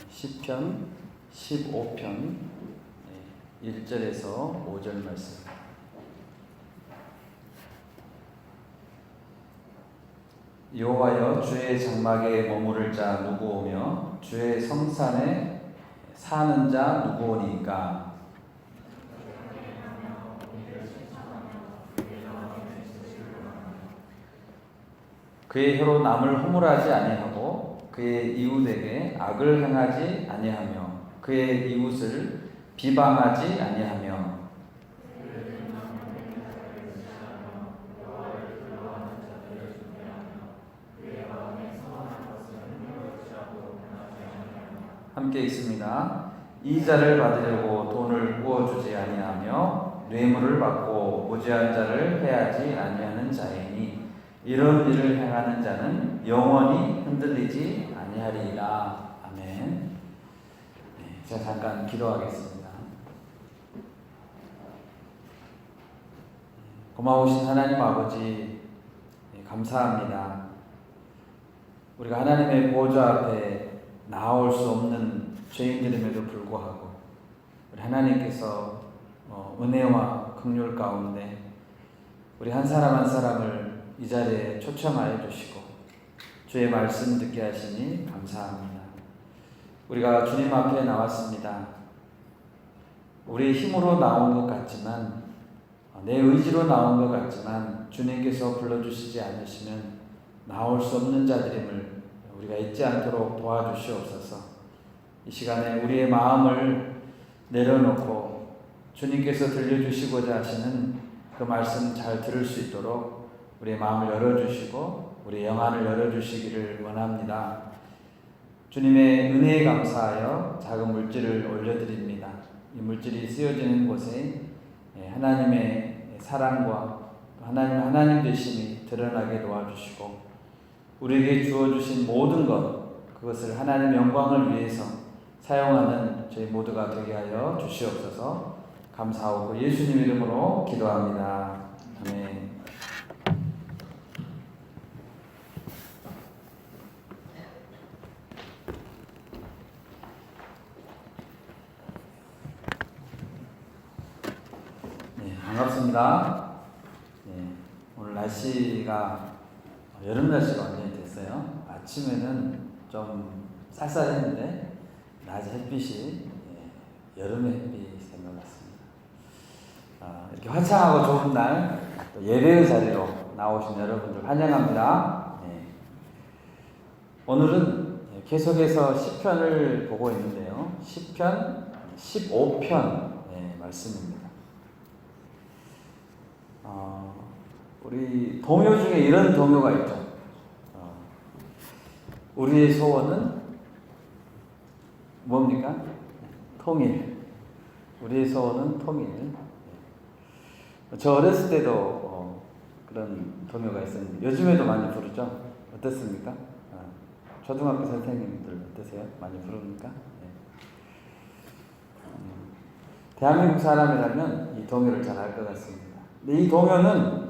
시편 15편 1절에서 5절 말씀. 여호와여, 주의 장막에 머무를 자 누구오며 주의 성산에 사는 자 누구오니까. 그의 혀로 남을 허물하지 아니하고 그의 이웃에게 악을 행하지 아니하며 그의 이웃을 비방하지 아니하며 함께 있습니다. 이자를 받으려고 돈을 구워주지 아니하며 뇌물을 받고 무죄한 자를 해하지 아니하는 자이니 이런 일을 행하는 자는 영원히 흔들리지 아니하리이다. 아멘. 제가 잠깐 기도하겠습니다. 고마우신 하나님 아버지, 감사합니다. 우리가 하나님의 보좌 앞에 나올 수 없는 죄인들임에도 불구하고 우리 하나님께서 은혜와 긍휼 가운데 우리 한 사람 한 사람을 이 자리에 초청하여 주시고 주의 말씀 듣게 하시니 감사합니다. 우리가 주님 앞에 나왔습니다. 우리의 힘으로 나온 것 같지만, 내 의지로 나온 것 같지만 주님께서 불러주시지 않으시면 나올 수 없는 자들임을 우리가 잊지 않도록 도와주시옵소서. 이 시간에 우리의 마음을 내려놓고 주님께서 들려주시고자 하시는 그 말씀 잘 들을 수 있도록 우리의 마음을 열어주시고 우리의 영안을 열어주시기를 원합니다. 주님의 은혜에 감사하여 작은 물질을 올려드립니다. 이 물질이 쓰여지는 곳에 하나님의 사랑과 하나님 되심이 드러나게 도와주시고 우리에게 주어주신 모든 것, 그것을 하나님의 영광을 위해서 사용하는 저희 모두가 되게 하여 주시옵소서. 감사하고 예수님 이름으로 기도합니다. 아멘. 반갑습니다. 오늘 날씨가 여름 날씨가 완전히 됐어요. 아침에는 좀 쌀쌀했는데 낮에 햇빛이 여름의 햇빛이 된 것 같습니다. 이렇게 화창하고 좋은 날 예배의 자리로 나오신 여러분들 환영합니다. 오늘은 계속해서 시편을 보고 있는데요. 시편 15편 말씀입니다. 우리 동요 중에 이런 동요가 있죠. 우리의 소원은 뭡니까? 통일. 우리의 소원은 통일. 저 어렸을 때도 그런 동요가 있었는데 요즘에도 많이 부르죠. 어떻습니까? 초등학교 선생님들 어떠세요? 많이 부릅니까? 대한민국 사람이라면 이 동요를 잘 알 것 같습니다. 근데 이 동요는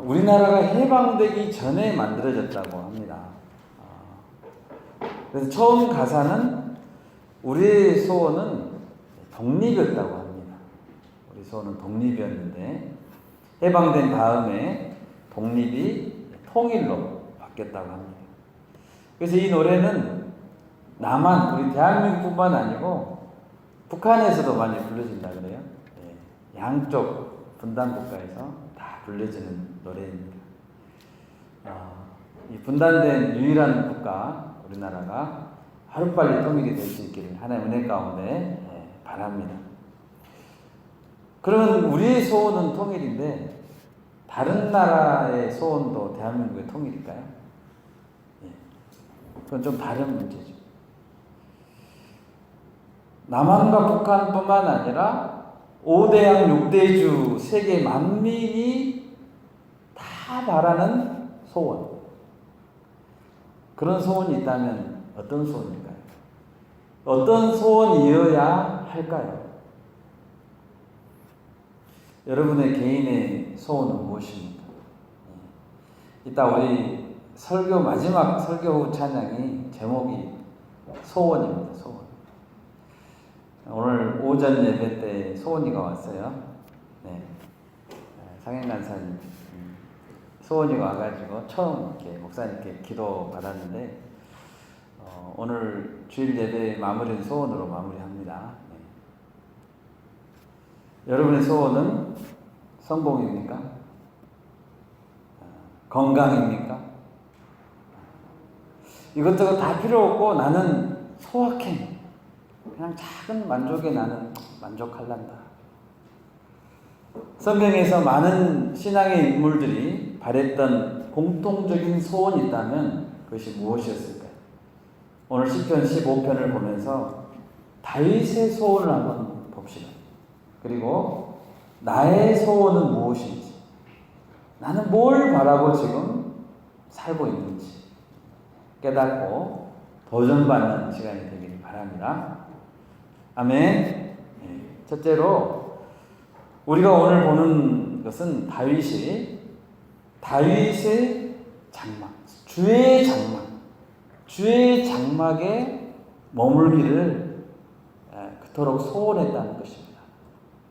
우리나라가 해방되기 전에 만들어졌다고 합니다. 그래서 처음 가사는 우리의 소원은 독립이었다고 합니다. 우리 소원은 독립이었는데 해방된 다음에 독립이 통일로 바뀌었다고 합니다. 그래서 이 노래는 남한, 우리 대한민국뿐만 아니고 북한에서도 많이 불러진다 그래요. 양쪽 분단 국가에서 다 불려지는 노래입니다. 이 분단된 유일한 국가 우리나라가 하루빨리 통일이 될 수 있기를 하나님의 은혜 가운데 바랍니다. 그러면 우리의 소원은 통일인데 다른 나라의 소원도 대한민국의 통일일까요? 그건 좀 다른 문제죠. 남한과 북한뿐만 아니라 5대양 6대주 세계 만민이 다 바라는 소원. 그런 소원이 있다면 어떤 소원일까요? 어떤 소원이어야 할까요? 여러분의 개인의 소원은 무엇입니까? 이따 우리 설교 마지막 설교 후 찬양이 제목이 소원입니다. 소원. 오늘 오전 예배 때 소원이가 왔어요. 네. 상현 간사님 소원이가 와가지고 처음 이렇게 목사님께 기도 받았는데 오늘 주일 예배 마무리는 소원으로 마무리합니다. 네. 여러분의 소원은 성공입니까? 건강입니까? 이것저것 다 필요 없고 나는 소확행, 그냥 작은 만족에 나는 만족할란다. 성경에서 많은 신앙의 인물들이 바랬던 공통적인 소원이 있다면 그것이 무엇이었을까요? 오늘 시편 15편을 보면서 다윗의 소원을 한번 봅시다. 그리고 나의 소원은 무엇인지, 나는 뭘 바라고 지금 살고 있는지 깨닫고 도전받는 시간이 되기를 바랍니다. 아멘. 첫째로 우리가 오늘 보는 것은 다윗의 장막, 주의 장막에 머물기를 그토록 소원했다는 것입니다.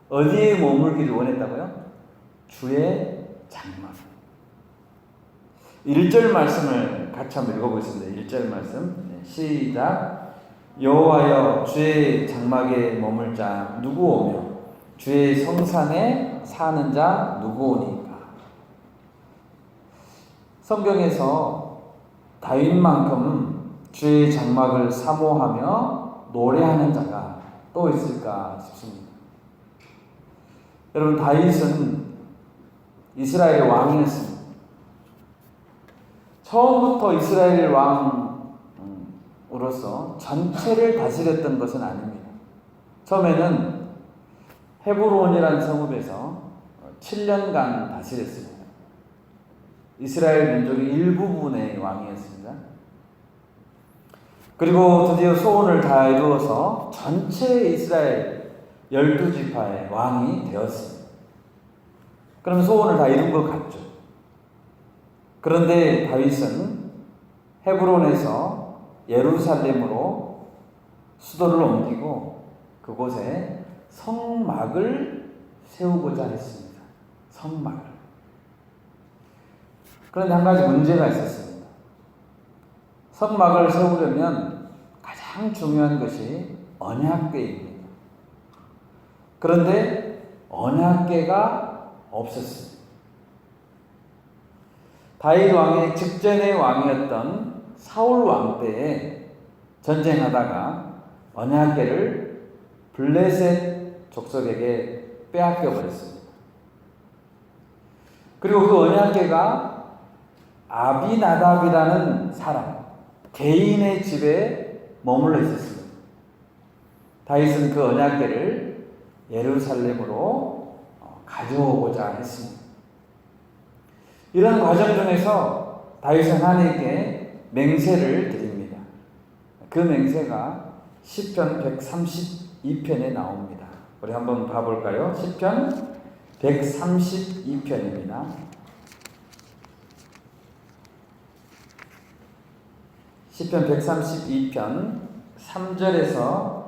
어디에 머물기를 원했다고요? 주의 장막. 1절 말씀을 같이 한번 읽어보겠습니다. 1절 말씀 시작. 여호와여 주의 장막에 머물 자 누구 오며 주의 성산에 사는 자 누구 오니까. 성경에서 다윗만큼 주의 장막을 사모하며 노래하는 자가 또 있을까 싶습니다. 여러분, 다윗은 이스라엘의 왕이었습니다. 처음부터 이스라엘 왕으로서 전체를 다스렸던 것은 아닙니다. 처음에는 헤브론이라는 성읍에서 7년간 다스렸습니다. 이스라엘 민족의 일부분의 왕이었습니다. 그리고 드디어 소원을 다 이루어서 전체 이스라엘 12지파의 왕이 되었습니다. 그럼 소원을 다 이룬 것 같죠. 그런데 다윗은 헤브론에서 예루살렘으로 수도를 옮기고 그곳에 성막을 세우고자 했습니다. 성막을. 그런데 한 가지 문제가 있었습니다. 성막을 세우려면 가장 중요한 것이 언약궤입니다. 그런데 언약궤가 없었습니다. 다윗 왕의 직전의 왕이었던 사울 왕 때에 전쟁하다가 언약궤를 블레셋 족속에게 빼앗겨 버렸습니다. 그리고 그 언약궤가 아비나답이라는 사람, 개인의 집에 머물러 있었습니다. 다윗은 그 언약궤를 예루살렘으로 가져오고자 했습니다. 이런 과정 중에서 다윗은 하나님께 맹세를 드립니다. 그 맹세가 시편 132편에 나옵니다. 우리 한번 봐볼까요? 시편 132편입니다. 시편 132편 3절에서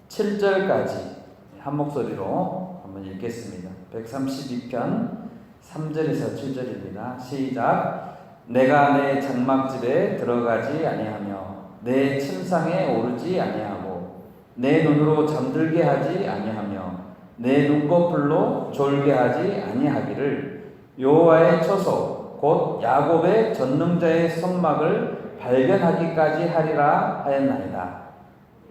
7절까지 한 목소리로 한번 읽겠습니다. 132편 3절에서 7절입니다. 시작. 내가 내 장막집에 들어가지 아니하며 내 침상에 오르지 아니하고 내 눈으로 잠들게 하지 아니하며 내 눈꺼풀로 졸게 하지 아니하기를 여호와의 처소 곧 야곱의 전능자의 성막을 발견하기까지 하리라 하였나이다.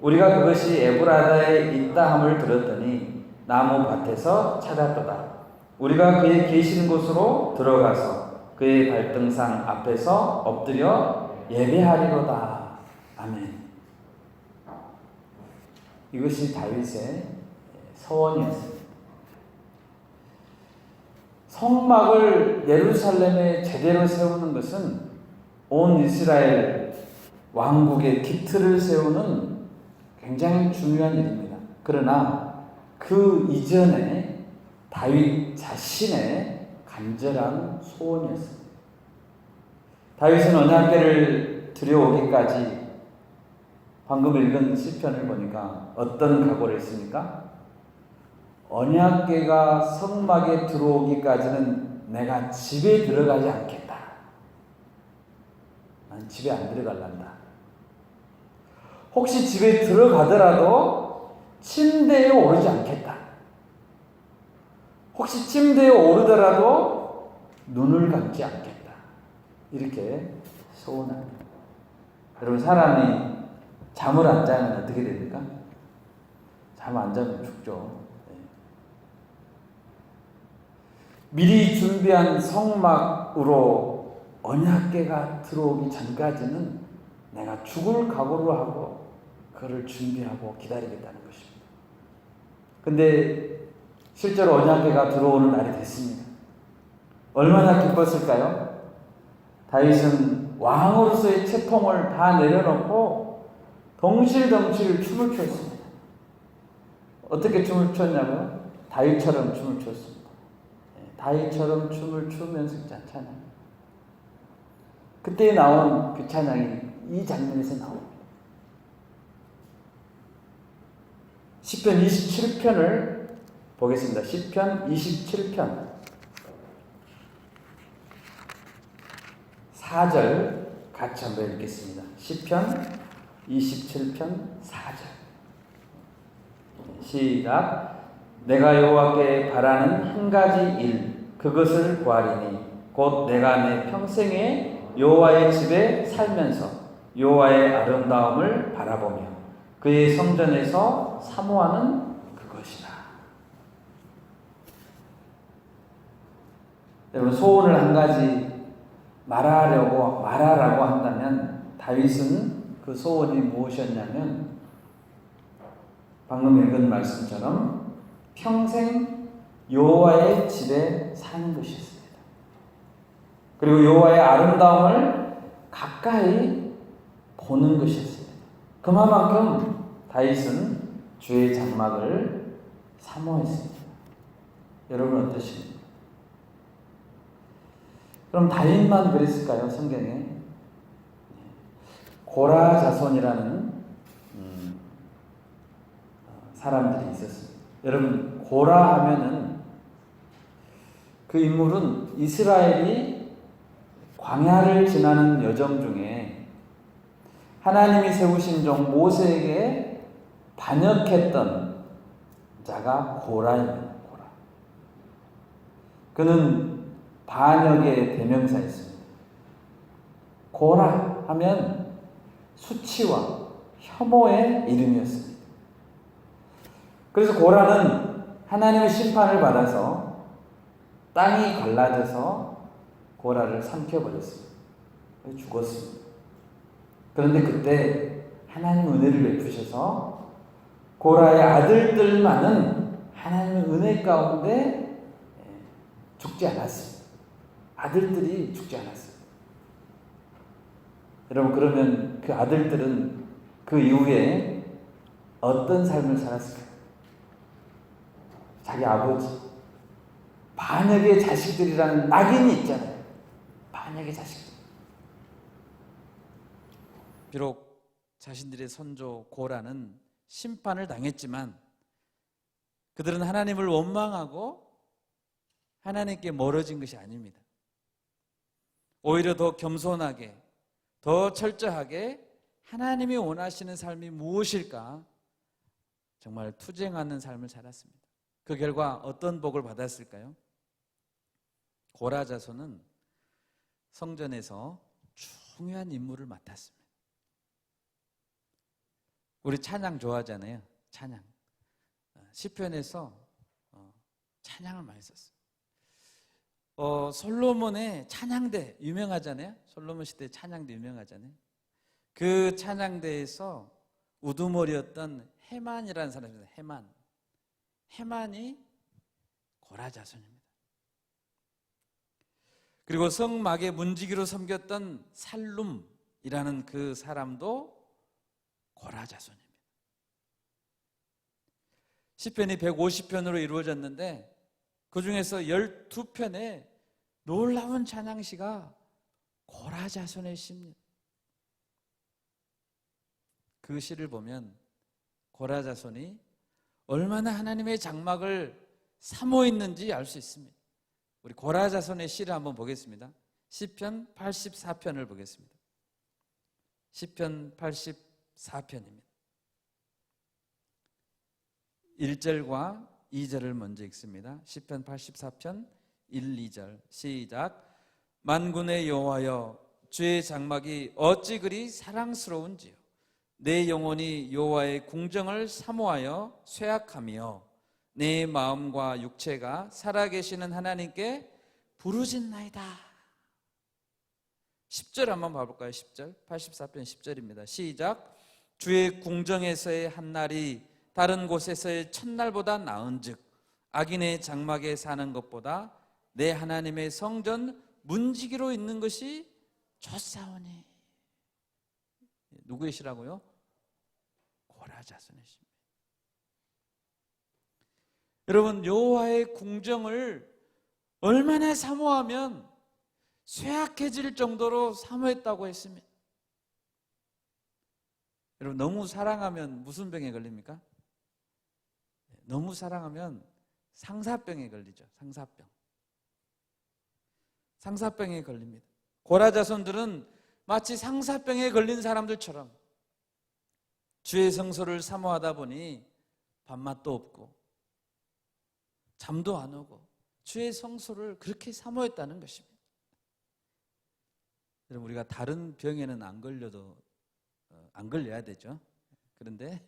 우리가 그것이 에브라다에 있다 함을 들었더니 나무 밭에서 찾았도다. 우리가 그의 계시는 곳으로 들어가서 그의 발등상 앞에서 엎드려 예배하리로다. 아멘. 이것이 다윗의 소원이었습니다. 성막을 예루살렘에 제대로 세우는 것은 온 이스라엘 왕국의 기틀을 세우는 굉장히 중요한 일입니다. 그러나 그 이전에 다윗 자신의 간절한 소원이었습니다. 다윗은 언약궤를 들여오기까지 방금 읽은 시편을 보니까 어떤 각오를 했습니까? 언약궤가 성막에 들어오기까지는 내가 집에 들어가지 않겠다. 난 집에 안 들어갈란다. 혹시 집에 들어가더라도 침대에 오르지 않겠다. 혹시 침대에 오르더라도 눈을 감지 않겠다. 이렇게 소원합니다. 여러분, 사람이 잠을 안 자면 어떻게 됩니까? 잠 안 자면 죽죠. 미리 준비한 성막으로 언약궤가 들어오기 전까지는 내가 죽을 각오로 하고 그를 준비하고 기다리겠다는 것입니다. 근데 실제로 언약궤가 들어오는 날이 됐습니다. 얼마나 기뻤을까요? 다윗은 왕으로서의 채통을 다 내려놓고 덩실덩실 춤을 추었습니다. 어떻게 춤을 췄냐고요? 다윗처럼 춤을 췄습니다. 다윗처럼 춤을 추면서 찬양. 그때 나온 그 찬양이 이 장면에서 나옵니다. 시편 27편을 보겠습니다. 시편 27편 4절 같이 한번 읽겠습니다. 시편 27편 4절 시작. 내가 여호와께 바라는 한 가지 일 그것을 구하리니 곧 내가 내 평생에 여호와의 집에 살면서 여호와의 아름다움을 바라보며 그의 성전에서 사모하는 그것이다. 여러분, 소원을 한 가지 말하라고 한다면 다윗은 그 소원이 무엇이었냐면 방금 읽은 말씀처럼 평생 여호와의 집에 사는 것이었습니다. 그리고 여호와의 아름다움을 가까이 보는 것이었습니다. 그만큼 다윗은 주의 장막을 사모했습니다. 여러분 어떠십니까? 그럼 다윗만 그랬을까요? 성경에 고라 자손이라는 사람들이 있었습니다. 여러분, 고라 하면은 그 인물은 이스라엘이 광야를 지나는 여정 중에 하나님이 세우신 종 모세에게 반역했던 자가 고라입니다. 고라. 그는 반역의 대명사였습니다. 고라 하면 수치와 혐오의 이름이었습니다. 그래서 고라는 하나님의 심판을 받아서 땅이 갈라져서 고라를 삼켜버렸습니다. 죽었습니다. 그런데 그때 하나님 은혜를 베푸셔서 고라의 아들들만은 하나님의 은혜 가운데 죽지 않았습니다. 아들들이 죽지 않았습니다. 여러분, 그러면 그 아들들은 그 이후에 어떤 삶을 살았을까요? 자기 아버지, 반역의 자식들이라는 낙인이 있잖아요. 반역의 자식들. 비록 자신들의 선조 고라는 심판을 당했지만 그들은 하나님을 원망하고 하나님께 멀어진 것이 아닙니다. 오히려 더 겸손하게, 더 철저하게 하나님이 원하시는 삶이 무엇일까 정말 투쟁하는 삶을 살았습니다. 그 결과 어떤 복을 받았을까요? 고라 자손은 성전에서 중요한 임무를 맡았습니다. 우리 찬양 좋아하잖아요. 찬양. 시편에서 찬양을 많이 썼어요. 솔로몬의 찬양대 유명하잖아요. 솔로몬 시대 찬양대 유명하잖아요. 그 찬양대에서 우두머리였던 헤만이라는 사람입니다. 헤만이 고라 자손입니다. 그리고 성막의 문지기로 섬겼던 살룸이라는 그 사람도 고라 자손입니다. 시편이 150편으로 이루어졌는데 그 중에서 12편에 놀라운 찬양시가 고라 자손의 시입니다. 그 시를 보면 고라 자손이 얼마나 하나님의 장막을 사모했는지 알 수 있습니다. 우리 고라 자손의 시를 한번 보겠습니다. 시편 84편을 보겠습니다. 시편 84편입니다. 1절과 2절을 먼저 읽습니다. 시편 84편 1, 2절 시작. 만군의 여호와여, 주의 장막이 어찌 그리 사랑스러운지요. 내 영혼이 여호와의 궁정을 사모하여 쇠약하며 내 마음과 육체가 살아계시는 하나님께 부르짖나이다. 10절 한번 봐볼까요? 10절 84편 10절입니다. 시작. 주의 궁정에서의 한날이 다른 곳에서의 첫날보다 나은즉 악인의 장막에 사는 것보다 내 하나님의 성전 문지기로 있는 것이 좋사오니. 누구의 시라고요? 고라 자손의 시입니다. 여러분, 여호와의 궁정을 얼마나 사모하면 쇠약해질 정도로 사모했다고 했습니다. 여러분, 너무 사랑하면 무슨 병에 걸립니까? 너무 사랑하면 상사병에 걸리죠. 상사병에 걸립니다. 고라 자손들은 마치 상사병에 걸린 사람들처럼 주의 성소를 사모하다 보니 밥맛도 없고 잠도 안 오고 주의 성소를 그렇게 사모했다는 것입니다. 여러분, 우리가 다른 병에는 안 걸려도 안 걸려야 되죠. 그런데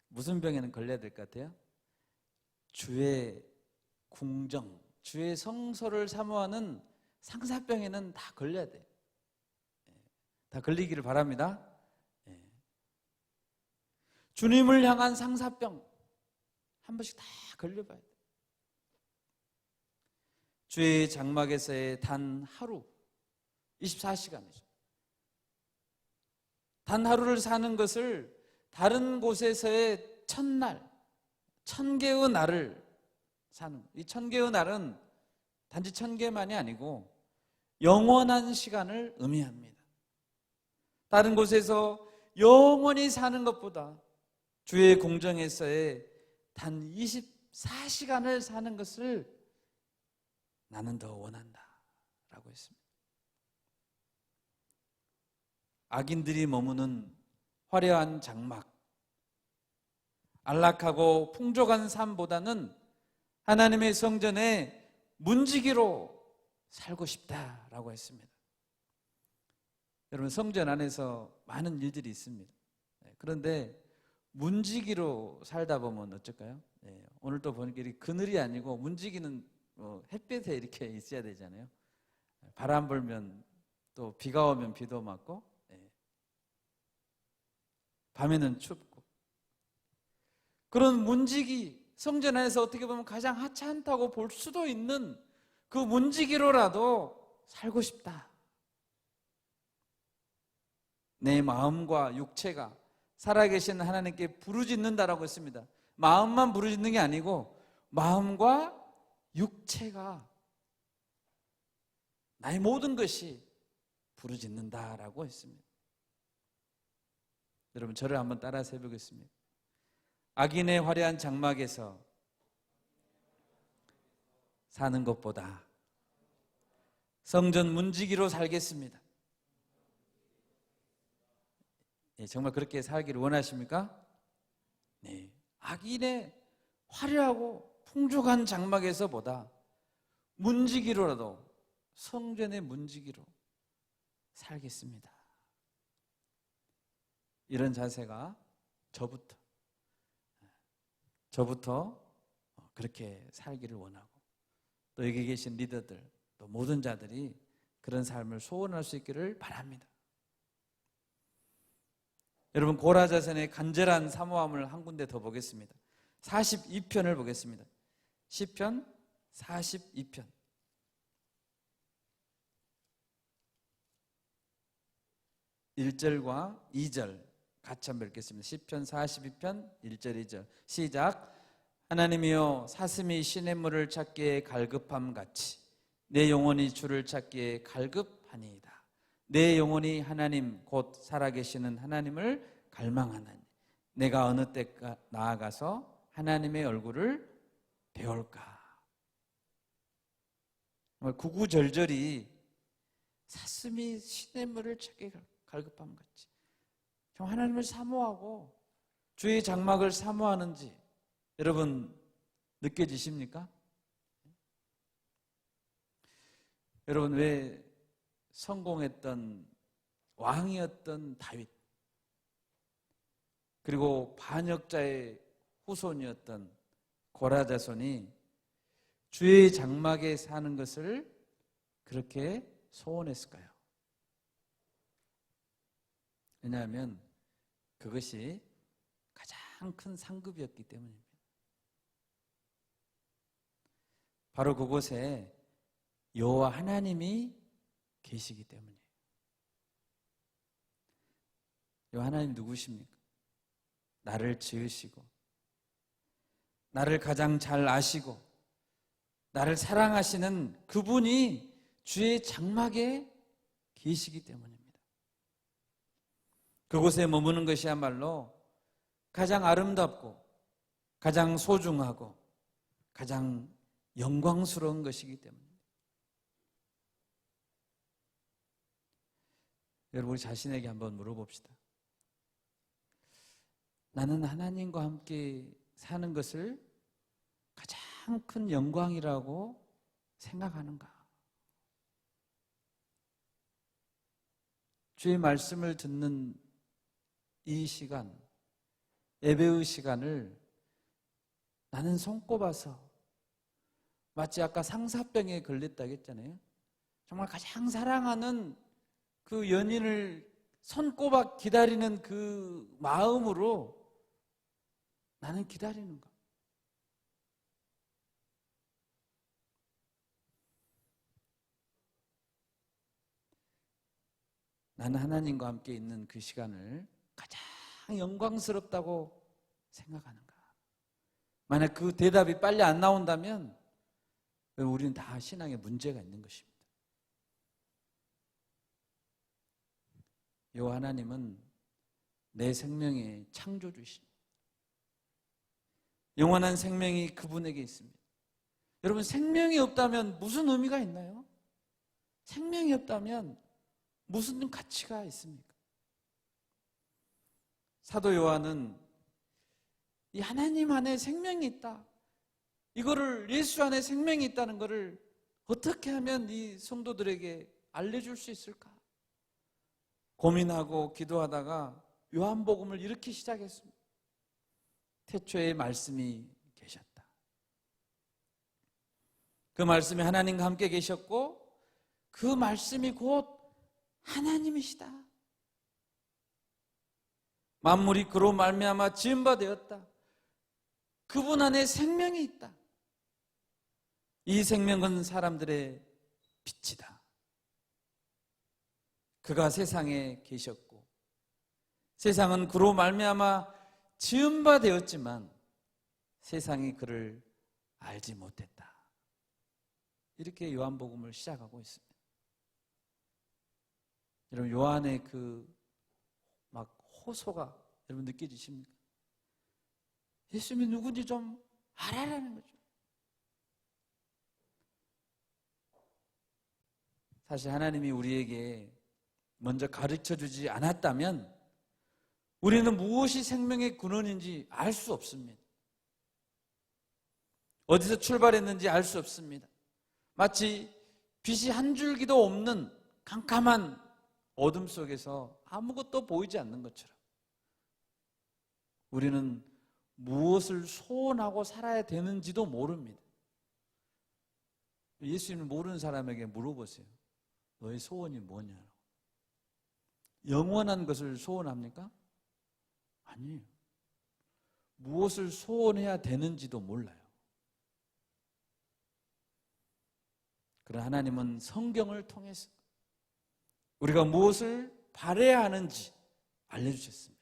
무슨 병에는 걸려야 될 것 같아요? 주의 궁정, 주의 성소를 사모하는 상사병에는 다 걸려야 돼요. 다 걸리기를 바랍니다. 주님을 향한 상사병 한 번씩 다 걸려봐야 돼요. 주의 장막에서의 단 하루, 24시간이죠. 단 하루를 사는 것을 다른 곳에서의 첫날, 1000개의 날을 사는, 이 1000개의 날은 단지 1000개만이 아니고 영원한 시간을 의미합니다. 다른 곳에서 영원히 사는 것보다 주의 궁정에서의 단 24시간을 사는 것을 나는 더 원한다 라고 했습니다. 악인들이 머무는 화려한 장막, 안락하고 풍족한 삶보다는 하나님의 성전에 문지기로 살고 싶다라고 했습니다. 여러분, 성전 안에서 많은 일들이 있습니다. 그런데 문지기로 살다 보면 어쩔까요? 오늘 또 보니까 그늘이 아니고 문지기는 햇볕에 이렇게 있어야 되잖아요. 바람 불면 또 비가 오면 비도 맞고 밤에는 춥고, 그런 문지기, 성전 안에서 어떻게 보면 가장 하찮다고 볼 수도 있는 그 문지기로라도 살고 싶다. 내 마음과 육체가 살아계신 하나님께 부르짖는다라고 했습니다. 마음만 부르짖는 게 아니고 마음과 육체가, 나의 모든 것이 부르짖는다라고 했습니다. 여러분, 저를 한번 따라서 해보겠습니다. 악인의 화려한 장막에서 사는 것보다 성전 문지기로 살겠습니다. 정말 그렇게 살기를 원하십니까? 네. 악인의 화려하고 풍족한 장막에서보다 문지기로라도, 성전의 문지기로 살겠습니다. 이런 자세가 저부터 그렇게 살기를 원하고, 또 여기 계신 리더들, 또 모든 자들이 그런 삶을 소원할 수 있기를 바랍니다. 여러분, 고라 자손의 간절한 사모함을 한 군데 더 보겠습니다. 42편을 보겠습니다. 시편 42편. 1절과 2절 같이 한번 읽겠습니다. 시편 42편 1절 2절 시작. 하나님이여, 사슴이 시냇물을 찾기에 갈급함 같이 내 영혼이 주를 찾기에 갈급하니이다. 내 영혼이 하나님 곧 살아계시는 하나님을 갈망하나니 내가 어느 때 나아가서 하나님의 얼굴을 배울까. 구구절절이 사슴이 시냇물을 차게 갈급함 같이 좀 하나님을 사모하고 주의 장막을 사모하는지 여러분 느껴지십니까? 여러분, 왜 성공했던 왕이었던 다윗 그리고 반역자의 후손이었던 고라자손이 주의 장막에 사는 것을 그렇게 소원했을까요? 왜냐하면 그것이 가장 큰 상급이었기 때문입니다. 바로 그곳에 여호와 하나님이 계시기 때문이에요. 여호와 하나님 누구십니까? 나를 지으시고 나를 가장 잘 아시고 나를 사랑하시는 그분이 주의 장막에 계시기 때문입니다. 그곳에 머무는 것이야말로 가장 아름답고 가장 소중하고 가장 영광스러운 것이기 때문입니다. 여러분, 우리 자신에게 한번 물어봅시다. 나는 하나님과 함께 사는 것을 가장 큰 영광이라고 생각하는가? 주의 말씀을 듣는 이 시간, 예배의 시간을 나는 손꼽아서 마치 아까 상사병에 걸렸다고 했잖아요. 정말 가장 사랑하는 그 연인을 손꼽아 기다리는 그 마음으로 나는 기다리는가? 나는 하나님과 함께 있는 그 시간을 가장 영광스럽다고 생각하는가? 만약 그 대답이 빨리 안 나온다면 우리는 다 신앙에 문제가 있는 것입니다. 여호와 하나님은 내 생명의 창조주이십니다. 영원한 생명이 그분에게 있습니다. 여러분, 생명이 없다면 무슨 의미가 있나요? 생명이 없다면 무슨 가치가 있습니까? 사도 요한은 이 하나님 안에 생명이 있다, 이거를 예수 안에 생명이 있다는 것을 어떻게 하면 이 성도들에게 알려줄 수 있을까? 고민하고 기도하다가 요한복음을 이렇게 시작했습니다. 태초에 말씀이 계셨다. 그 말씀이 하나님과 함께 계셨고 그 말씀이 곧 하나님이시다. 만물이 그로 말미암아 지은 바 되었다. 그분 안에 생명이 있다. 이 생명은 사람들의 빛이다. 그가 세상에 계셨고 세상은 그로 말미암아 지은 바 되었지만 세상이 그를 알지 못했다. 이렇게 요한복음을 시작하고 있습니다. 여러분, 요한의 그 막 호소가 여러분 느껴지십니까? 예수님이 누군지 좀 알아라는 거죠. 사실 하나님이 우리에게 먼저 가르쳐 주지 않았다면 우리는 무엇이 생명의 근원인지 알 수 없습니다. 어디서 출발했는지 알 수 없습니다. 마치 빛이 한 줄기도 없는 캄캄한 어둠 속에서 아무것도 보이지 않는 것처럼 우리는 무엇을 소원하고 살아야 되는지도 모릅니다. 예수님을 모르는 사람에게 물어보세요. 너의 소원이 뭐냐고. 영원한 것을 소원합니까? 아니에요. 무엇을 소원해야 되는지도 몰라요. 그러나 하나님은 성경을 통해서 우리가 무엇을 바라야 하는지 알려주셨습니다.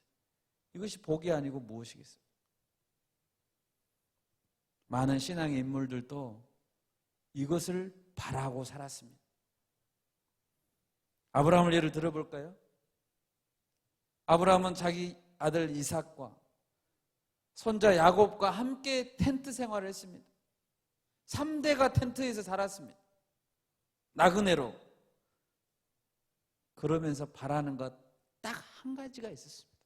이것이 복이 아니고 무엇이겠어요? 많은 신앙의 인물들도 이것을 바라고 살았습니다. 아브라함을 예를 들어볼까요? 아브라함은 자기 아들 이삭과 손자 야곱과 함께 텐트 생활을 했습니다. 3대가 텐트에서 살았습니다. 나그네로. 그러면서 바라는 것 딱 한 가지가 있었습니다.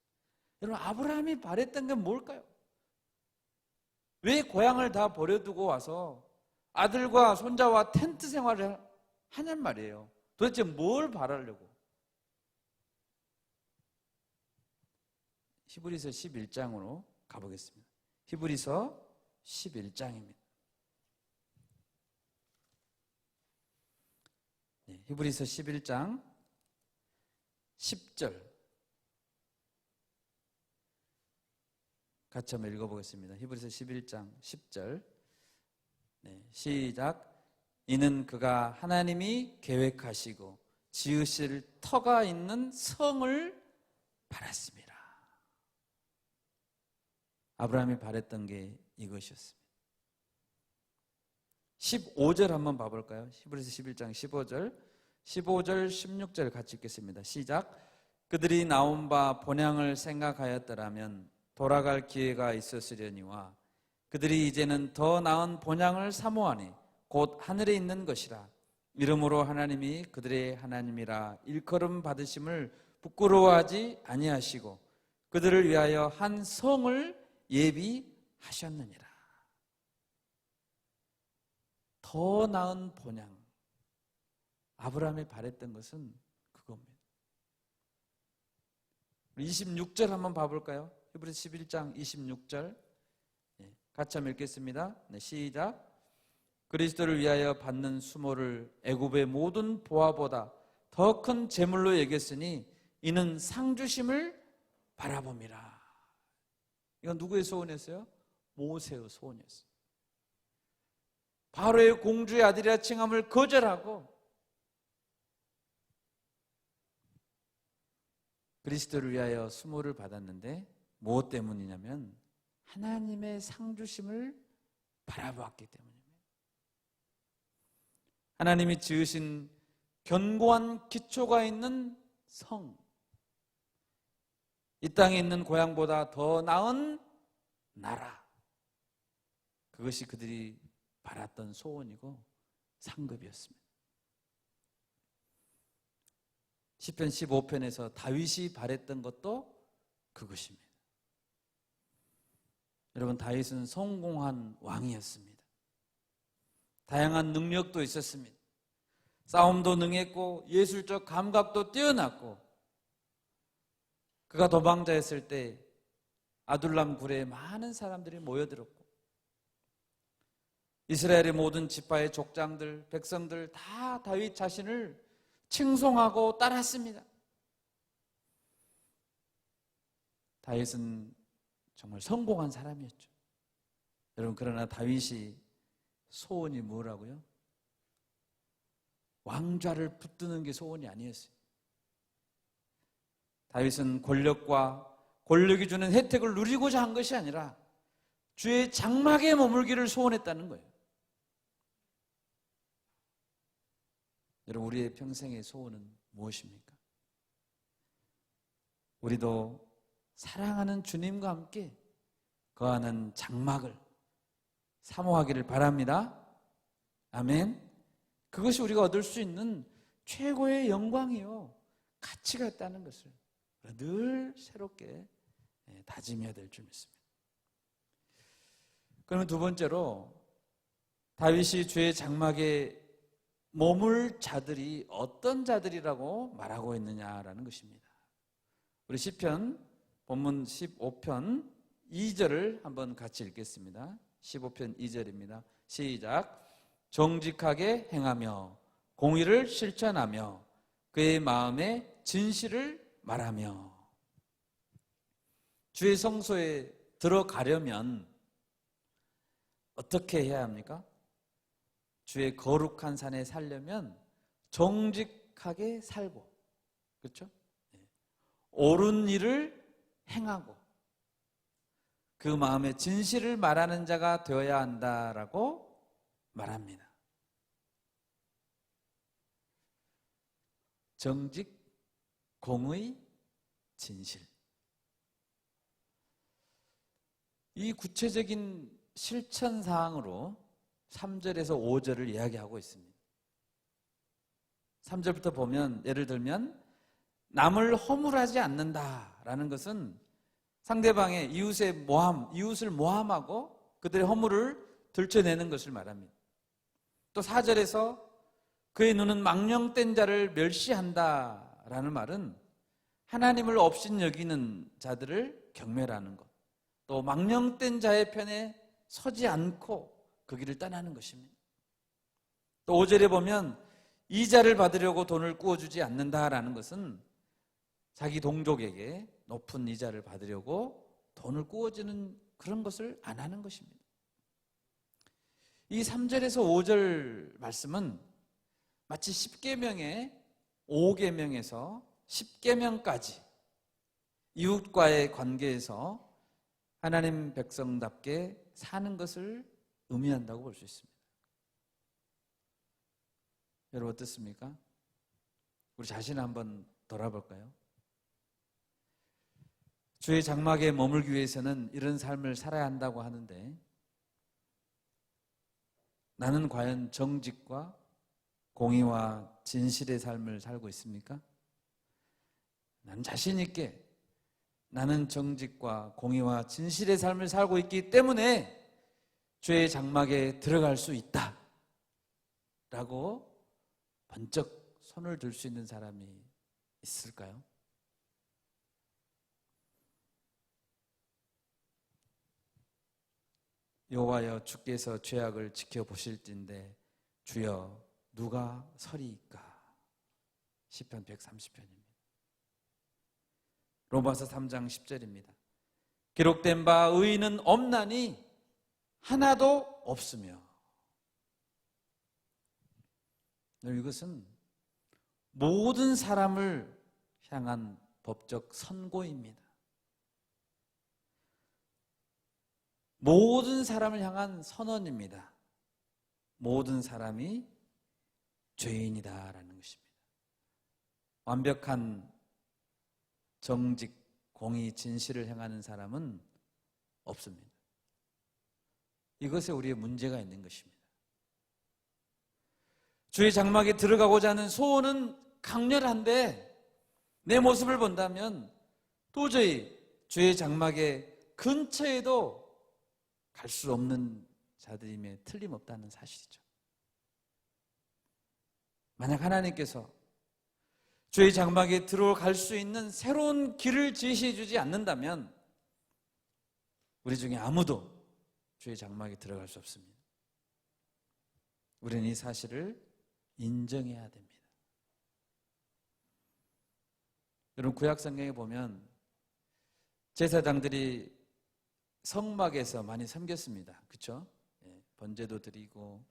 여러분, 아브라함이 바랬던 게 뭘까요? 왜 고향을 다 버려두고 와서 아들과 손자와 텐트 생활을 하냔 말이에요. 도대체 뭘 바라려고? 히브리서 11장으로 가보겠습니다. 히브리서 11장입니다. 히브리서 11장 10절 같이 한번 읽어보겠습니다. 히브리서 11장 10절 시작. 이는 그가 하나님이 계획하시고 지으실 터가 있는 성을 바랐습니다. 아브라함이 바랬던 게 이것이었습니다. 15절 한번 봐볼까요? 히브리서 11장 15절 16절 같이 읽겠습니다. 시작. 그들이 나온 바 본향을 생각하였더라면 돌아갈 기회가 있었으려니와 그들이 이제는 더 나은 본향을 사모하니 곧 하늘에 있는 것이라. 이러므로 하나님이 그들의 하나님이라 일컬음 받으심을 부끄러워하지 아니하시고 그들을 위하여 한 성을 예비하셨느니라. 더 나은 본향. 아브라함이 바랬던 것은 그겁니다. 26절 한번 봐볼까요? 히브리서 11장 26절 같이 한번 읽겠습니다. 시작. 그리스도를 위하여 받는 수모를 애굽의 모든 보화보다 더 큰 재물로 여겼으니 이는 상주심을 바라봅니다. 이건 누구의 소원이었어요? 모세의 소원이었어요. 바로의 공주의 아들이라 칭함을 거절하고 그리스도를 위하여 수모를 받았는데 무엇 때문이냐면 하나님의 상주심을 바라보았기 때문입니다. 하나님이 지으신 견고한 기초가 있는 성, 이 땅에 있는 고향보다 더 나은 나라, 그것이 그들이 바랐던 소원이고 상급이었습니다. 시편 15편에서 다윗이 바랬던 것도 그것입니다. 여러분, 다윗은 성공한 왕이었습니다. 다양한 능력도 있었습니다. 싸움도 능했고 예술적 감각도 뛰어났고 그가 도망자였을 때 아둘람 굴에 많은 사람들이 모여들었고 이스라엘의 모든 지파의 족장들, 백성들 다 다윗 자신을 칭송하고 따랐습니다. 다윗은 정말 성공한 사람이었죠. 여러분, 그러나 다윗이 소원이 뭐라고요? 왕좌를 붙드는 게 소원이 아니었어요. 다윗은 권력이 주는 혜택을 누리고자 한 것이 아니라 주의 장막에 머물기를 소원했다는 거예요. 여러분, 우리의 평생의 소원은 무엇입니까? 우리도 사랑하는 주님과 함께 거하는 장막을 사모하기를 바랍니다. 아멘. 그것이 우리가 얻을 수 있는 최고의 영광이요, 가치가 있다는 것을 늘 새롭게 다짐해야 될 줄 믿습니다. 그러면 두 번째로 다윗이 주의 장막에 머물 자들이 어떤 자들이라고 말하고 있느냐라는 것입니다. 우리 시편 본문 15편 2절을 한번 같이 읽겠습니다. 15편 2절입니다. 시작. 정직하게 행하며 공의를 실천하며 그의 마음에 진실을 말하며. 주의 성소에 들어가려면 어떻게 해야 합니까? 주의 거룩한 산에 살려면 정직하게 살고, 그렇죠? 옳은 일을 행하고 그 마음에 진실을 말하는 자가 되어야 한다라고 말합니다. 정직, 공의, 진실. 이 구체적인 실천 사항으로 3절에서 5절을 이야기하고 있습니다. 3절부터 보면 예를 들면 남을 허물하지 않는다라는 것은 상대방의 이웃을 모함하고 그들의 허물을 들춰내는 것을 말합니다. 또 4절에서 그의 눈은 망령된 자를 멸시한다라는 말은 하나님을 업신여기는 자들을 경멸하는 것, 또 망령된 자의 편에 서지 않고 그 길을 떠나는 것입니다. 또 5절에 보면 이자를 받으려고 돈을 꾸어주지 않는다라는 것은 자기 동족에게 높은 이자를 받으려고 돈을 꾸어주는 그런 것을 안 하는 것입니다. 이 3절에서 5절 말씀은 마치 10계명의 5계명에서 10계명까지 이웃과의 관계에서 하나님 백성답게 사는 것을 의미한다고 볼 수 있습니다. 여러분 어떻습니까? 우리 자신을 한번 돌아볼까요? 주의 장막에 머물기 위해서는 이런 삶을 살아야 한다고 하는데 나는 과연 정직과 공의와 진실의 삶을 살고 있습니까? 나는 자신 있게 나는 정직과 공의와 진실의 삶을 살고 있기 때문에 주의 장막에 들어갈 수 있다 라고 번쩍 손을 들 수 있는 사람이 있을까요? 여호와여 주께서 죄악을 지켜보실진데 주여 누가 서리이까? 시편 130편입니다. 로마서 3장 10절입니다. 기록된 바 의인은 없나니 하나도 없으며. 이것은 모든 사람을 향한 법적 선고입니다. 모든 사람을 향한 선언입니다. 모든 사람이 죄인이다라는 것입니다. 완벽한 정직, 공의, 진실을 행하는 사람은 없습니다. 이것에 우리의 문제가 있는 것입니다. 주의 장막에 들어가고자 하는 소원은 강렬한데 내 모습을 본다면 도저히 주의 장막의 근처에도 갈 수 없는 자들임에 틀림없다는 사실이죠. 만약 하나님께서 주의 장막에 들어갈 수 있는 새로운 길을 제시해 주지 않는다면 우리 중에 아무도 주의 장막에 들어갈 수 없습니다. 우리는 이 사실을 인정해야 됩니다. 여러분 구약 성경에 보면 제사장들이 성막에서 많이 섬겼습니다. 그렇죠? 번제도 드리고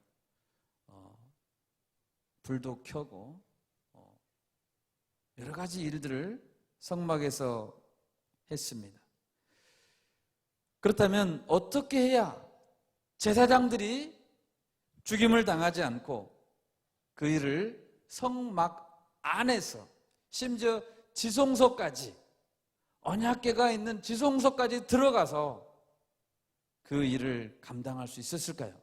불도 켜고 여러 가지 일들을 성막에서 했습니다. 그렇다면 어떻게 해야 제사장들이 죽임을 당하지 않고 그 일을 성막 안에서 심지어 지성소까지 언약궤가 있는 지성소까지 들어가서 그 일을 감당할 수 있었을까요?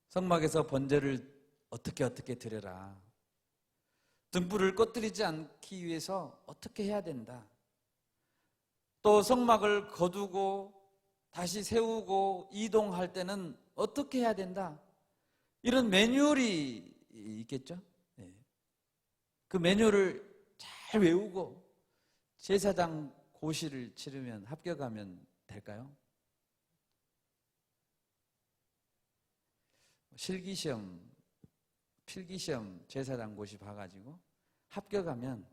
성막에서 번제를 어떻게 드려라. 등불을 꺼뜨리지 않기 위해서 어떻게 해야 된다. 또 성막을 거두고 다시 세우고 이동할 때는 어떻게 해야 된다. 이런 매뉴얼이 있겠죠. 그 매뉴얼을 잘 외우고 제사장 고시를 치르면 합격하면 될까요? 실기시험, 필기시험 제사장 고시 봐가지고 합격하면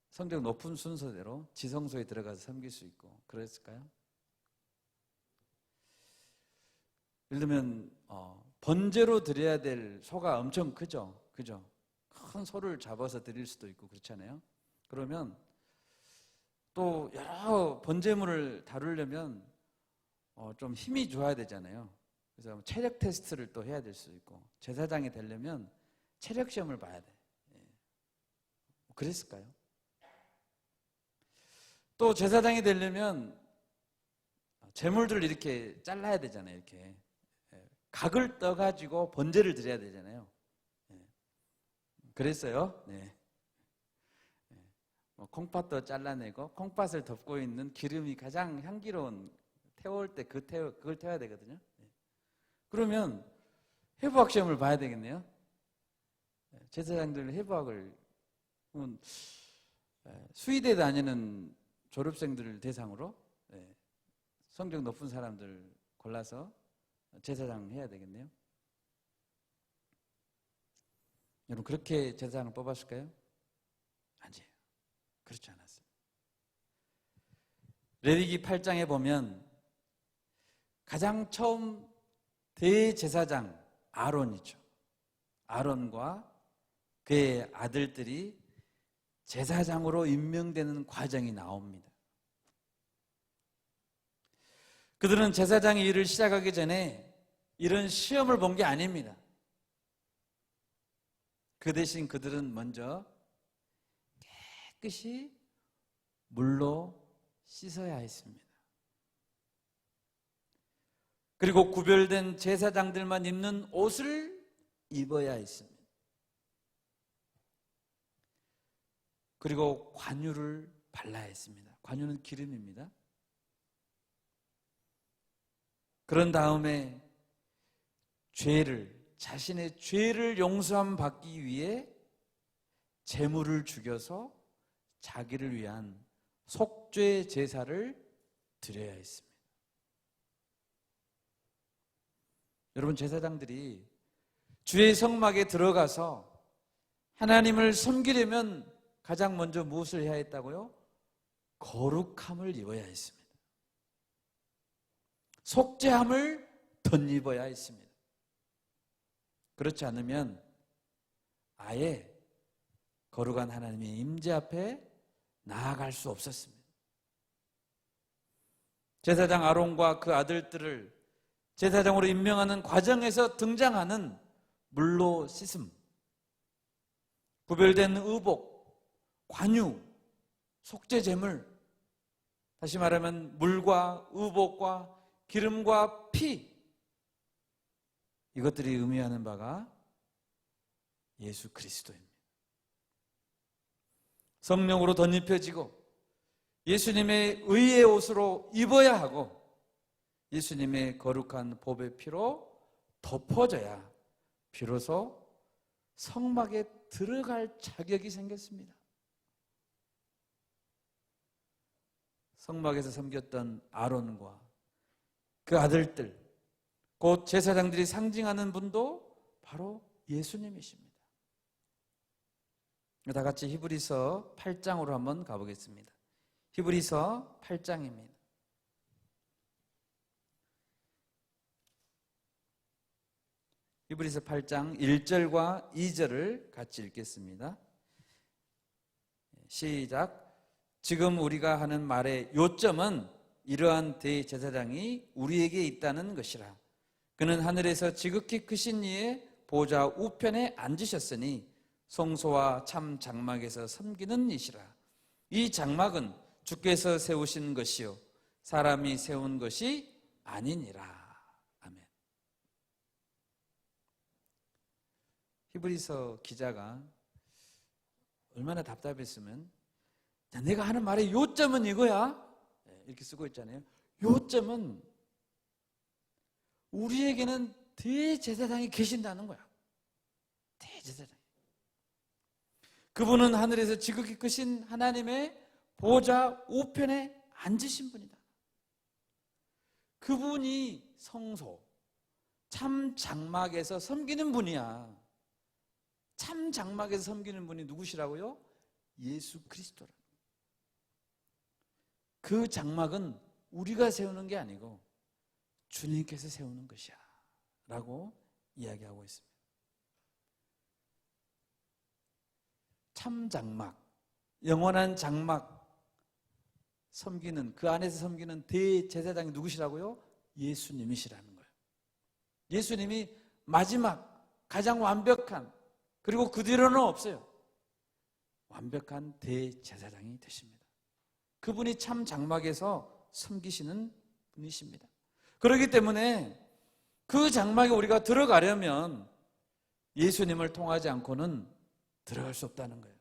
성적 높은 순서대로 지성소에 들어가서 섬길 수 있고 그랬을까요? 예를 들면 번제로 드려야 될 소가 엄청 크죠? 그죠? 큰 소를 잡아서 드릴 수도 있고 그렇잖아요. 그러면 또 여러 번제물을 다루려면 좀 힘이 좋아야 되잖아요. 그래서 체력 테스트를 또 해야 될 수 있고 제사장이 되려면 체력 시험을 봐야 돼. 그랬을까요? 또 제사장이 되려면 제물들을 이렇게 잘라야 되잖아요. 이렇게 각을 떠가지고 번제를 드려야 되잖아요. 그랬어요. 네. 콩팥도 잘라내고 콩팥을 덮고 있는 기름이 가장 향기로운 태울 때 그걸 태워야 되거든요. 그러면 해부학 시험을 봐야 되겠네요. 제사장들 해부학을 수의대 다니는 졸업생들을 대상으로 성적 높은 사람들 골라서 제사장 해야 되겠네요. 여러분 그렇게 제사장을 뽑았을까요? 아니에요. 그렇지 않았습니다. 레위기 8장에 보면 가장 처음 대제사장 아론이죠. 아론과 그의 아들들이 제사장으로 임명되는 과정이 나옵니다. 그들은 제사장의 일을 시작하기 전에 이런 시험을 본 게 아닙니다. 그 대신 그들은 먼저 깨끗이 물로 씻어야 했습니다. 그리고 구별된 제사장들만 입는 옷을 입어야 했습니다. 그리고 관유를 발라야 했습니다. 관유는 기름입니다. 그런 다음에 자신의 죄를 용서함 받기 위해 제물을 죽여서 자기를 위한 속죄 제사를 드려야 했습니다. 여러분 제사장들이 주의 성막에 들어가서 하나님을 섬기려면 가장 먼저 무엇을 해야 했다고요? 거룩함을 입어야 했습니다. 속죄함을 덧입어야 했습니다. 그렇지 않으면 아예 거룩한 하나님의 임재 앞에 나아갈 수 없었습니다. 제사장 아론과 그 아들들을 제사장으로 임명하는 과정에서 등장하는 물로 씻음, 구별된 의복, 관유, 속죄 제물, 다시 말하면 물과 의복과 기름과 피, 이것들이 의미하는 바가 예수 그리스도입니다. 성령으로 덧입혀지고 예수님의 의의 옷으로 입어야 하고 예수님의 거룩한 보배 피로 덮어져야 비로소 성막에 들어갈 자격이 생겼습니다. 성막에서 섬겼던 아론과 그 아들들, 곧 제사장들이 상징하는 분도 바로 예수님이십니다. 다 같이 히브리서 8장으로 한번 가보겠습니다. 히브리서 8장입니다. 히브리서 8장 1절과 2절을 같이 읽겠습니다. 시작. 지금 우리가 하는 말의 요점은 이러한 대제사장이 우리에게 있다는 것이라. 그는 하늘에서 지극히 크신 이의 보좌 우편에 앉으셨으니 성소와 참 장막에서 섬기는 이시라. 이 장막은 주께서 세우신 것이요 사람이 세운 것이 아니니라. 아멘. 히브리서 기자가 얼마나 답답했으면 내가 하는 말의 요점은 이거야 이렇게 쓰고 있잖아요. 요점은 우리에게는 대제사장이 계신다는 거야. 대제사장. 그분은 하늘에서 지극히 크신 하나님의 보좌 우편에 앉으신 분이다. 그분이 성소, 참 장막에서 섬기는 분이야. 참 장막에서 섬기는 분이 누구시라고요? 예수 그리스도라. 그 장막은 우리가 세우는 게 아니고 주님께서 세우는 것이야 라고 이야기하고 있습니다. 참 장막, 영원한 장막 섬기는, 그 안에서 섬기는 대제사장이 누구시라고요? 예수님이시라는 거예요. 예수님이 마지막 가장 완벽한, 그리고 그 뒤로는 없어요, 완벽한 대제사장이 되십니다. 그분이 참 장막에서 섬기시는 분이십니다. 그렇기 때문에 그 장막에 우리가 들어가려면 예수님을 통하지 않고는 들어갈 수 없다는 거예요.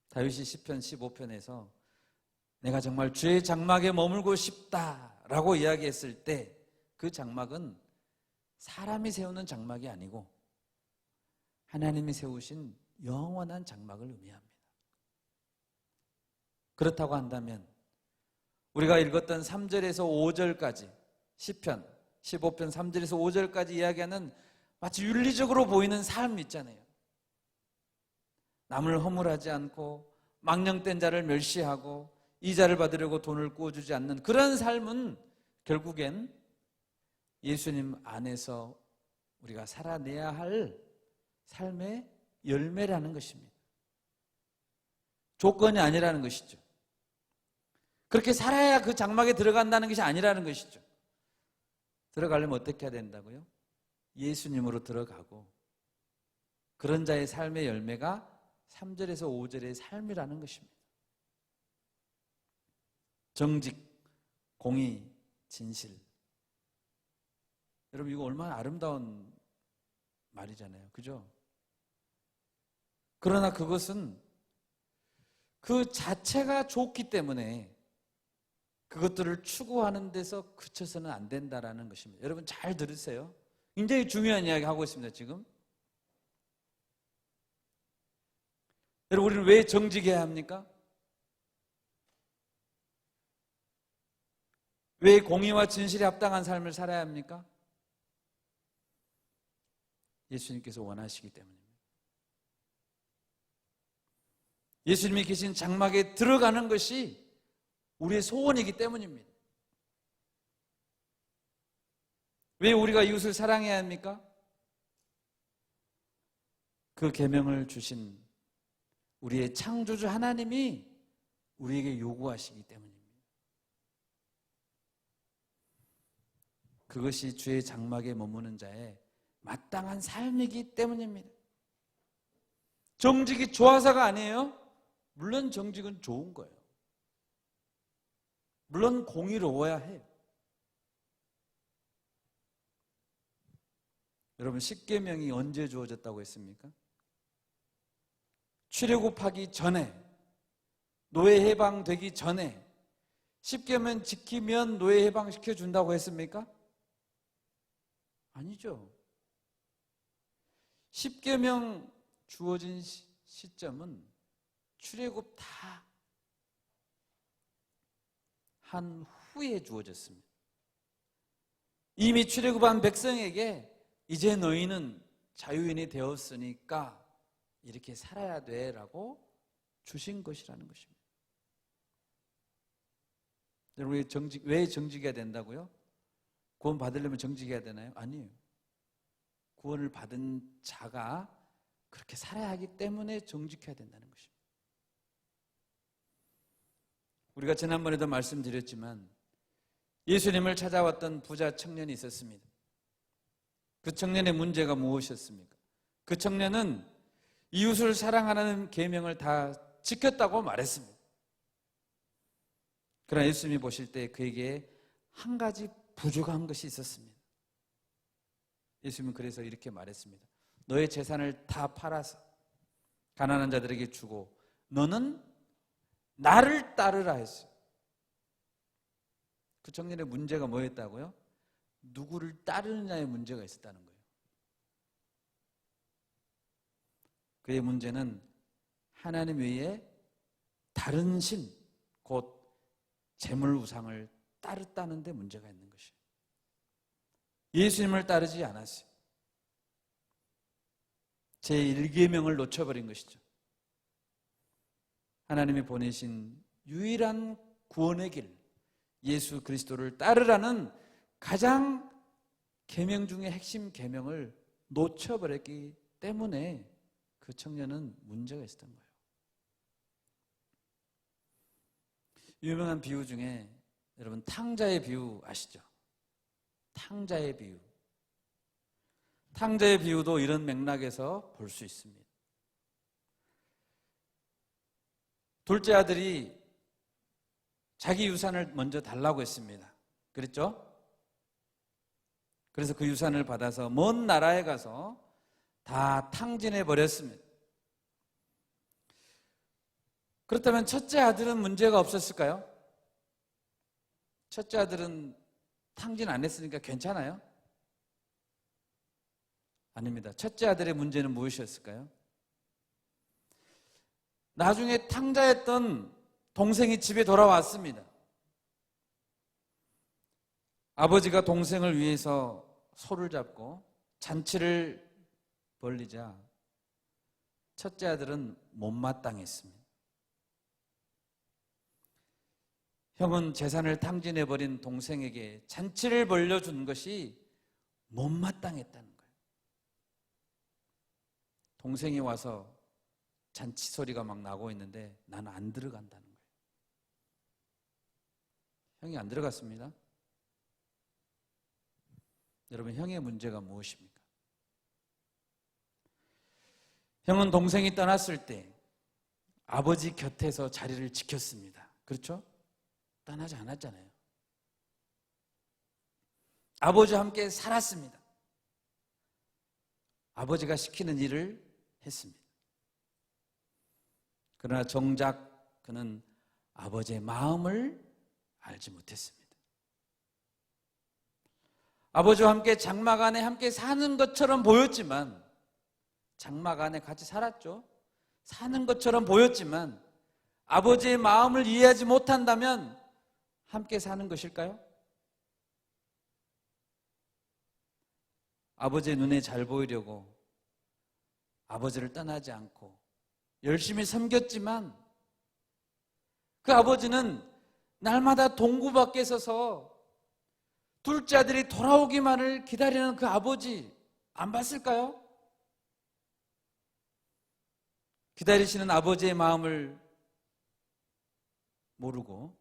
다윗이 시편 15편에서 내가 정말 주의 장막에 머물고 싶다라고 이야기했을 때 그 장막은 사람이 세우는 장막이 아니고 하나님이 세우신 영원한 장막을 의미합니다. 그렇다고 한다면 우리가 읽었던 3절에서 5절까지 시편 15편 3절에서 5절까지 이야기하는 마치 윤리적으로 보이는 삶 있잖아요. 남을 허물하지 않고 망령된 자를 멸시하고 이자를 받으려고 돈을 구워주지 않는 그런 삶은 결국엔 예수님 안에서 우리가 살아내야 할 삶의 열매라는 것입니다. 조건이 아니라는 것이죠. 그렇게 살아야 그 장막에 들어간다는 것이 아니라는 것이죠. 들어가려면 어떻게 해야 된다고요? 예수님으로 들어가고 그런 자의 삶의 열매가 3절에서 5절의 삶이라는 것입니다. 정직, 공의, 진실. 여러분 이거 얼마나 아름다운 말이잖아요. 그죠? 그러나 그것은 그 자체가 좋기 때문에 그것들을 추구하는 데서 그쳐서는 안 된다라는 것입니다. 여러분 잘 들으세요. 굉장히 중요한 이야기 하고 있습니다. 지금 여러분 우리는 왜 정직해야 합니까? 왜 공의와 진실에 합당한 삶을 살아야 합니까? 예수님께서 원하시기 때문입니다. 예수님이 계신 장막에 들어가는 것이 우리의 소원이기 때문입니다. 왜 우리가 이웃을 사랑해야 합니까? 그 계명을 주신 우리의 창조주 하나님이 우리에게 요구하시기 때문입니다. 그것이 주의 장막에 머무는 자의 마땅한 삶이기 때문입니다. 정직이 좋아서가 아니에요. 물론 정직은 좋은 거예요. 물론 공의로워야 해요. 여러분 십계명이 언제 주어졌다고 했습니까? 출애굽하기 전에, 노예 해방되기 전에 십계명 지키면 노예 해방시켜 준다고 했습니까? 아니죠. 십계명 주어진 시점은 출애굽 다 한 후에 주어졌습니다. 이미 출애굽한 백성에게 이제 너희는 자유인이 되었으니까 이렇게 살아야 돼라고 주신 것이라는 것입니다. 여러분 왜 정직해야 된다고요? 구원 받으려면 정직해야 되나요? 아니에요. 구원을 받은 자가 그렇게 살아야 하기 때문에 정직해야 된다는 것입니다. 우리가 지난번에도 말씀드렸지만 예수님을 찾아왔던 부자 청년이 있었습니다. 그 청년의 문제가 무엇이었습니까? 그 청년은 이웃을 사랑하는 계명을 다 지켰다고 말했습니다. 그러나 예수님이 보실 때 그에게 한 가지 부족한 것이 있었습니다. 예수님은 그래서 이렇게 말했습니다. 너의 재산을 다 팔아서 가난한 자들에게 주고 너는 나를 따르라 했어요. 그 청년의 문제가 뭐였다고요? 누구를 따르느냐의 문제가 있었다는 거예요. 그의 문제는 하나님 외에 다른 신, 곧 재물 우상을 따르다는 데 문제가 있는 것이에요. 예수님을 따르지 않았어요. 제1계명을 놓쳐버린 것이죠. 하나님이 보내신 유일한 구원의 길, 예수 그리스도를 따르라는 가장 계명 중에 핵심 계명을 놓쳐버렸기 때문에 그 청년은 문제가 있었던 거예요. 유명한 비유 중에 여러분 탕자의 비유 아시죠? 탕자의 비유. 탕자의 비유도 이런 맥락에서 볼 수 있습니다. 둘째 아들이 자기 유산을 먼저 달라고 했습니다. 그랬죠? 그래서 그 유산을 받아서 먼 나라에 가서 다 탕진해 버렸습니다. 그렇다면 첫째 아들은 문제가 없었을까요? 첫째 아들은 탕진 안 했으니까 괜찮아요? 아닙니다. 첫째 아들의 문제는 무엇이었을까요? 나중에 탕자했던 동생이 집에 돌아왔습니다. 아버지가 동생을 위해서 소를 잡고 잔치를 벌리자 첫째 아들은 못마땅했습니다. 형은 재산을 탕진해버린 동생에게 잔치를 벌려준 것이 못마땅했다는 거예요. 동생이 와서 잔치 소리가 막 나고 있는데 나는 안 들어간다는 거예요. 형이 안 들어갔습니다. 여러분, 형의 문제가 무엇입니까? 형은 동생이 떠났을 때 아버지 곁에서 자리를 지켰습니다. 그렇죠? 떠나지 않았잖아요. 아버지와 함께 살았습니다. 아버지가 시키는 일을 했습니다. 그러나 정작 그는 아버지의 마음을 알지 못했습니다. 아버지와 함께 장막 안에 함께 사는 것처럼 보였지만, 장막 안에 같이 살았죠. 사는 것처럼 보였지만 아버지의 마음을 이해하지 못한다면 함께 사는 것일까요? 아버지의 눈에 잘 보이려고 아버지를 떠나지 않고 열심히 섬겼지만 그 아버지는 날마다 동구 밖에 서서 둘째 아들이 돌아오기만을 기다리는 그 아버지 안 봤을까요? 기다리시는 아버지의 마음을 모르고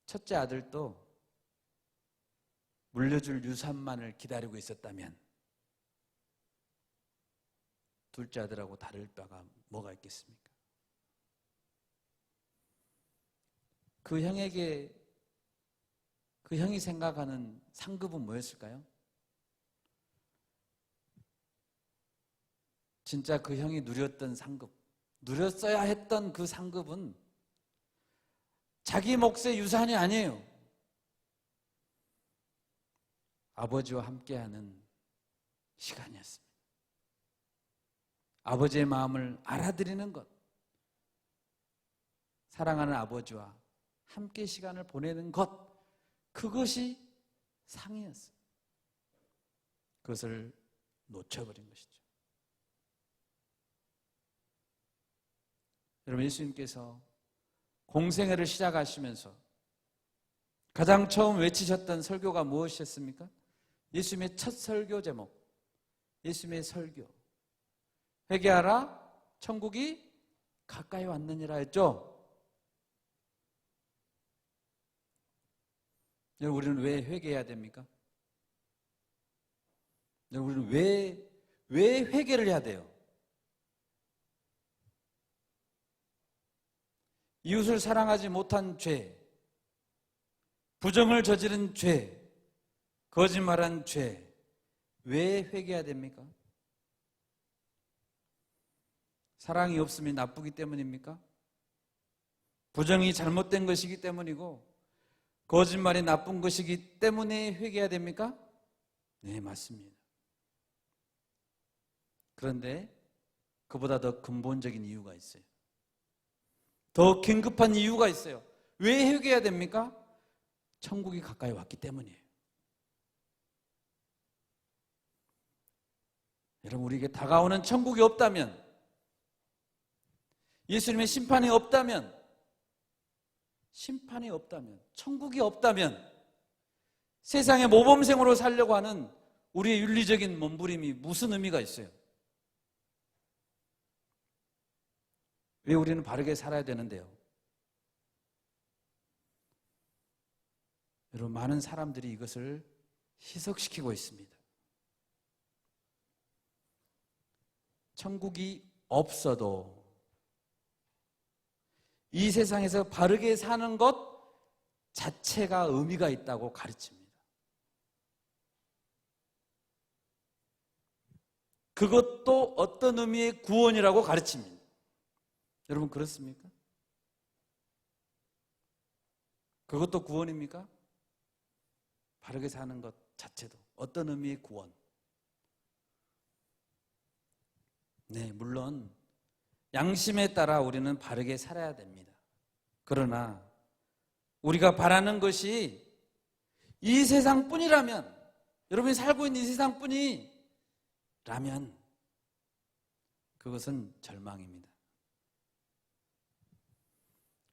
첫째 아들도 물려줄 유산만을 기다리고 있었다면 둘째 아들하고 다를 바가 뭐가 있겠습니까? 그 형이 생각하는 상급은 뭐였을까요? 진짜 그 형이 누렸던 상급, 누렸어야 했던 그 상급은 자기 몫의 유산이 아니에요. 아버지와 함께하는 시간이었습니다. 아버지의 마음을 알아들이는 것, 사랑하는 아버지와 함께 시간을 보내는 것, 그것이 상이었어요. 그것을 놓쳐버린 것이죠. 여러분, 예수님께서 공생애를 시작하시면서 가장 처음 외치셨던 설교가 무엇이었습니까? 예수님의 첫 설교 제목, 예수님의 설교, 회개하라 천국이 가까이 왔느니라 했죠. 여러분, 우리는 왜 회개해야 됩니까? 여러분, 우리는 왜 회개를 해야 돼요? 이웃을 사랑하지 못한 죄, 부정을 저지른 죄, 거짓말한 죄, 왜 회개해야 됩니까? 사랑이 없으면 나쁘기 때문입니까? 부정이 잘못된 것이기 때문이고 거짓말이 나쁜 것이기 때문에 회개해야 됩니까? 네, 맞습니다. 그런데 그보다 더 근본적인 이유가 있어요. 더 긴급한 이유가 있어요. 왜 회개해야 됩니까? 천국이 가까이 왔기 때문이에요. 여러분, 우리에게 다가오는 천국이 없다면, 예수님의 심판이 없다면, 천국이 없다면 세상의 모범생으로 살려고 하는 우리의 윤리적인 몸부림이 무슨 의미가 있어요? 왜 우리는 바르게 살아야 되는데요? 여러분, 많은 사람들이 이것을 희석시키고 있습니다. 천국이 없어도 이 세상에서 바르게 사는 것 자체가 의미가 있다고 가르칩니다. 그것도 어떤 의미의 구원이라고 가르칩니다. 여러분 그렇습니까? 그것도 구원입니까? 바르게 사는 것 자체도 어떤 의미의 구원? 네, 물론 양심에 따라 우리는 바르게 살아야 됩니다. 그러나 우리가 바라는 것이 이 세상뿐이라면, 여러분이 살고 있는 이 세상뿐이라면 그것은 절망입니다.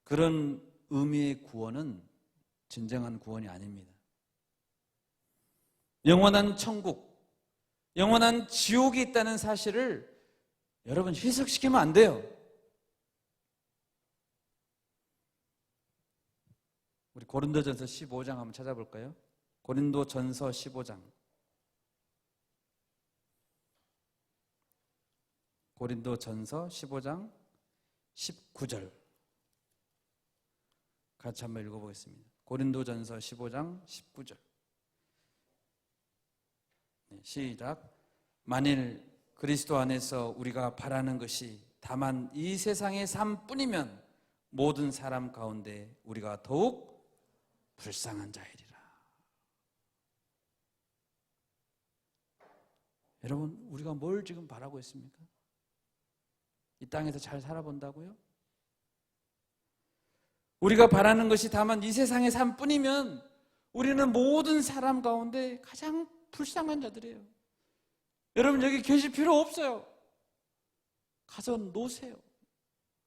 그런 의미의 구원은 진정한 구원이 아닙니다. 영원한 천국, 영원한 지옥이 있다는 사실을 여러분 희석시키면 안 돼요. 우리 고린도전서 15장 한번 찾아볼까요? 고린도전서 15장. 고린도전서 15장 19절. 같이 한번 읽어보겠습니다. 고린도전서 15장 19절. 네, 시작. 만일 그리스도 안에서 우리가 바라는 것이 다만 이 세상의 삶뿐이면 모든 사람 가운데 우리가 더욱 불쌍한 자이리라. 여러분, 우리가 뭘 지금 바라고 있습니까? 이 땅에서 잘 살아본다고요? 우리가 바라는 것이 다만 이 세상의 삶뿐이면 우리는 모든 사람 가운데 가장 불쌍한 자들이에요. 여러분 여기 계실 필요 없어요. 가서 노세요.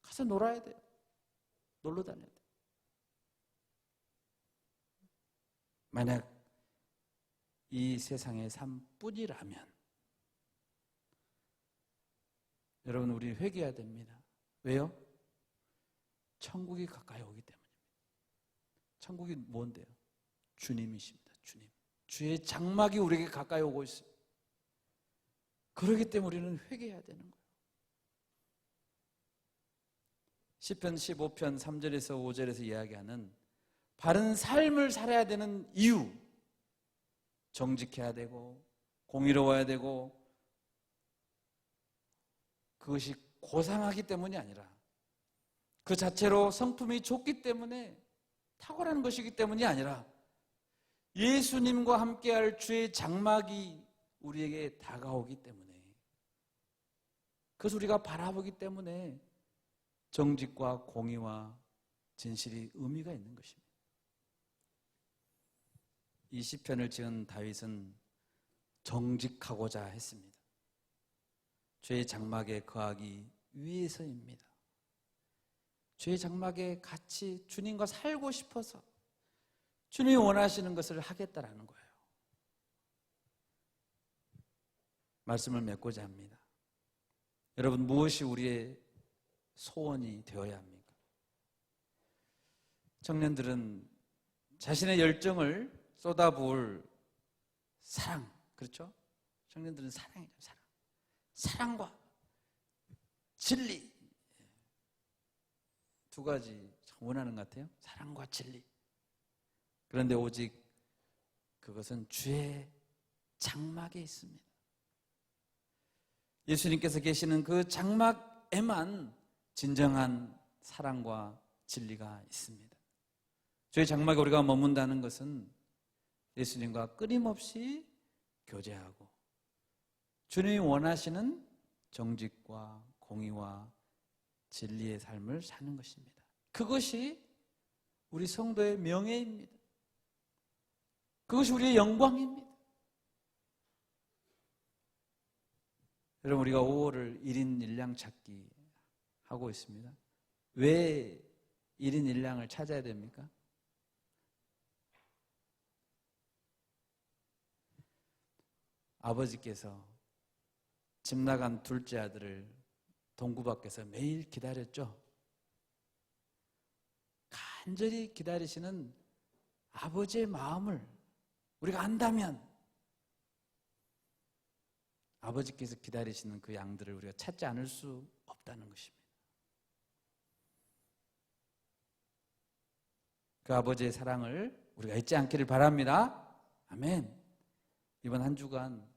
가서 놀아야 돼요. 놀러 다녀야 돼요. 만약 이 세상의 삶뿐이라면 여러분 우리 회개해야 됩니다. 왜요? 천국이 가까이 오기 때문입니다. 천국이 뭔데요? 주님이십니다. 주님. 주의 장막이 우리에게 가까이 오고 있어요. 그렇기 때문에 우리는 회개해야 되는 거예요. 시편 15편 3절에서 5절에서 이야기하는 바른 삶을 살아야 되는 이유, 정직해야 되고 공의로워야 되고 그것이 고상하기 때문이 아니라 그 자체로 성품이 좋기 때문에 탁월한 것이기 때문이 아니라 예수님과 함께할 주의 장막이 우리에게 다가오기 때문에 그것을 우리가 바라보기 때문에 정직과 공의와 진실이 의미가 있는 것입니다. 이 시편을 지은 다윗은 정직하고자 했습니다. 주의 장막에 거하기 위해서입니다. 주의 장막에 같이 주님과 살고 싶어서 주님이 원하시는 것을 하겠다라는 거예요. 말씀을 맺고자 합니다. 여러분 무엇이 우리의 소원이 되어야 합니까? 청년들은 자신의 열정을 쏟아부을 사랑, 그렇죠? 청년들은 사랑이죠, 사랑. 사랑과 진리 두 가지 원하는 것 같아요. 사랑과 진리. 그런데 오직 그것은 주의 장막에 있습니다. 예수님께서 계시는 그 장막에만 진정한 사랑과 진리가 있습니다. 주의 장막에 우리가 머문다는 것은 예수님과 끊임없이 교제하고 주님이 원하시는 정직과 공의와 진리의 삶을 사는 것입니다. 그것이 우리 성도의 명예입니다. 그것이 우리의 영광입니다. 여러분 우리가 5월을 1인 1량 찾기 하고 있습니다. 왜 1인 1량을 찾아야 됩니까? 아버지께서 집 나간 둘째 아들을 동구 밖에서 매일 기다렸죠. 간절히 기다리시는 아버지의 마음을 우리가 안다면 아버지께서 기다리시는 그 양들을 우리가 찾지 않을 수 없다는 것입니다. 그 아버지의 사랑을 우리가 잊지 않기를 바랍니다. 아멘. 이번 한 주간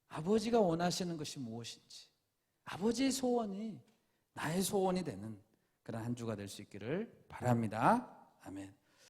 아버지가 원하시는 것이 무엇인지, 아버지의 소원이 나의 소원이 되는 그런 한 주가 될 수 있기를 바랍니다. 아멘.